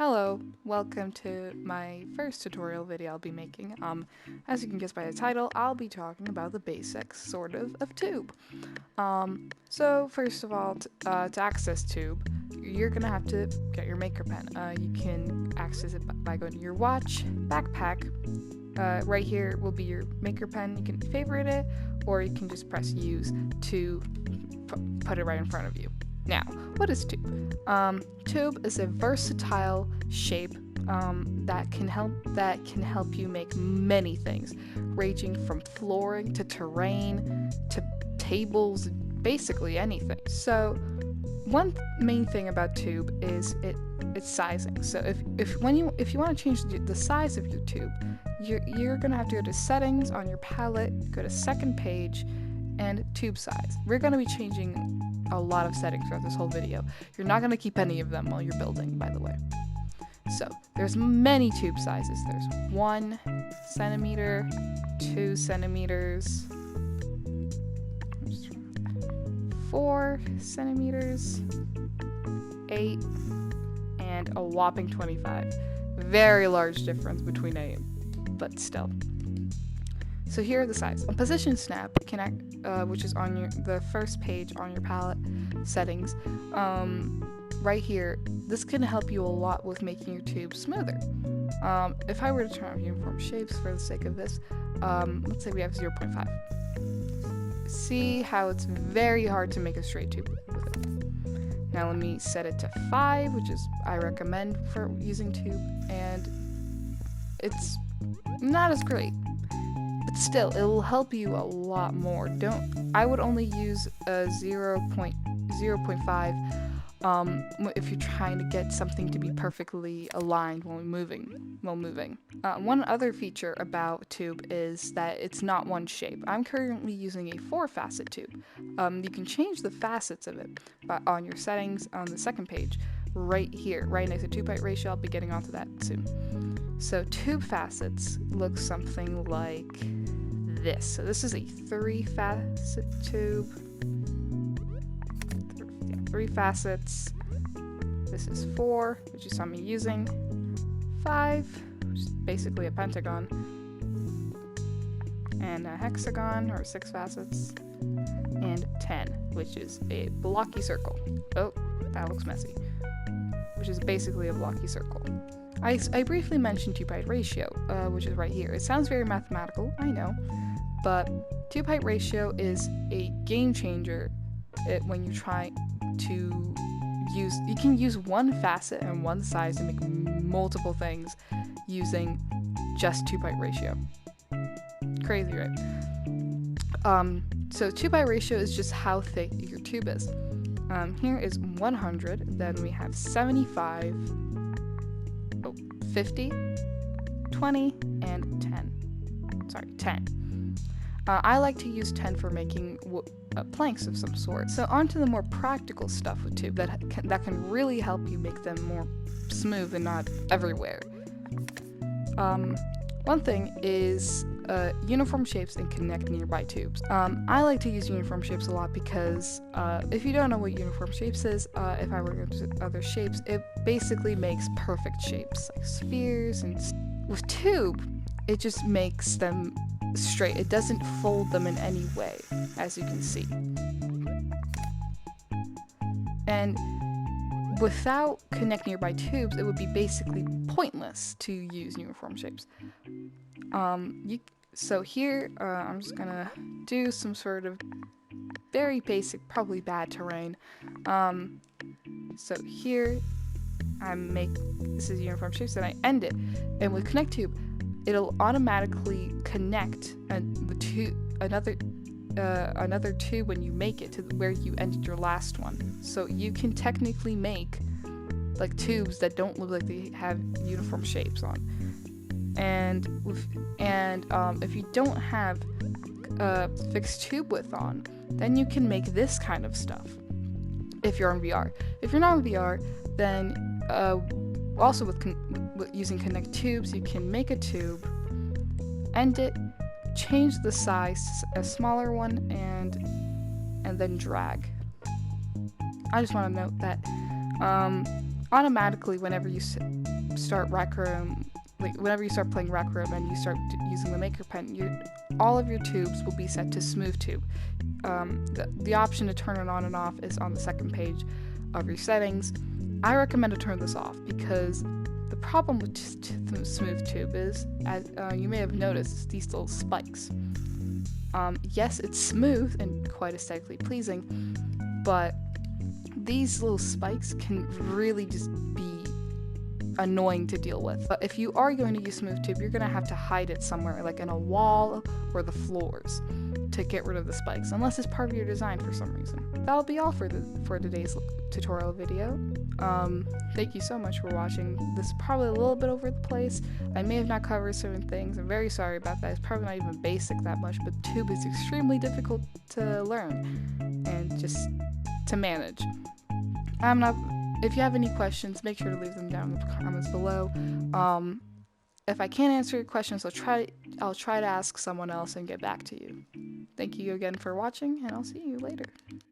Hello, welcome to my first tutorial video I'll be making. As you can guess by the title, I'll be talking about the basics, sort of tube. So first of all, to access tube, you're gonna have to get your maker pen. You can access it by going to your watch, backpack. Right here will be your maker pen. You can favorite it, or you can just press use to put it right in front of you. Now, what is tube? Tube is a versatile shape that can help you make many things, ranging from flooring to terrain to tables, basically anything. So, one main thing about tube is its sizing. So if you want to change the size of your tube, you're gonna have to go to settings on your palette, go to second page, and tube size. We're gonna be changing a lot of settings throughout this whole video. You're not going to keep any of them while you're building, by the way. So there's many tube sizes. There's 1 centimeter, 2 centimeters, 4 centimeters, 8, and a whopping 25. Very large difference between but still. So here are the sizes. On position snap, which is on the first page on your palette settings, right here, this can help you a lot with making your tube smoother. If I were to turn on uniform shapes for the sake of this, let's say we have 0.5. See how it's very hard to make a straight tube with it. Now let me set it to 5, which is I recommend for using tube, and it's not as great. But still, it will help you a lot more. I would only use a 0.5 if you're trying to get something to be perfectly aligned while moving. One other feature about tube is that it's not one shape. I'm currently using a 4-facet tube. You can change the facets of it on your settings on the second page, right here, right next to tube-height ratio. I'll be getting onto that soon. So tube facets look something like this. So this is a 3-facet tube. 3 facets. This is 4, which you saw me using. 5, which is basically a pentagon. And a hexagon, or 6 facets. And 10, which is a blocky circle. Oh, that looks messy. Which is basically a blocky circle. I briefly mentioned tube-height ratio, which is right here. It sounds very mathematical, I know, but tube-height ratio is a game changer when you try to you can use one facet and one size to make multiple things using just tube-height ratio. Crazy, right? So tube-height ratio is just how thick your tube is. Here is 100, then we have 75, 50, 20, and 10. Sorry, 10. I like to use 10 for making planks of some sort. So on to the more practical stuff with tube that can really help you make them more smooth and not everywhere. One thing is uniform shapes and connect nearby tubes. I like to use uniform shapes a lot because if you don't know what uniform shapes is, if I were to go to other shapes, it basically makes perfect shapes like spheres, and with tube, it just makes them straight. It doesn't fold them in any way, as you can see. And without connect nearby tubes, it would be basically pointless to use uniform shapes. So here, I'm just gonna do some sort of very basic, probably bad terrain. So here, this is uniform shapes, and I end it. And with connect tube, it'll automatically connect another tube when you make it to where you ended your last one. So you can technically make like tubes that don't look like they have uniform shapes on. And if you don't have fixed tube width on, then you can make this kind of stuff if you're on VR. If you're not on VR, then also with using connect tubes, you can make a tube, end it, change the size to a smaller one, and then drag. I just want to note that automatically whenever you start Rec Room, like whenever you start playing Rec Room and you start using the Maker Pen, all of your tubes will be set to smooth tube. The option to turn it on and off is on the second page of your settings. I recommend to turn this off because the problem with smooth tube is, as you may have noticed, these little spikes. Yes, it's smooth and quite aesthetically pleasing, but these little spikes can really just be annoying to deal with. But if you are going to use smooth tube, you're going to have to hide it somewhere, like in a wall or the floors, to get rid of the spikes, unless it's part of your design for some reason. That'll be all for today's tutorial video. Thank you so much for watching. This is probably a little bit over the place. I may have not covered certain things. I'm very sorry about that. It's probably not even basic that much, but tube is extremely difficult to learn and just to manage. If you have any questions, make sure to leave them down in the comments below. If I can't answer your questions, I'll try to ask someone else and get back to you. Thank you again for watching, and I'll see you later.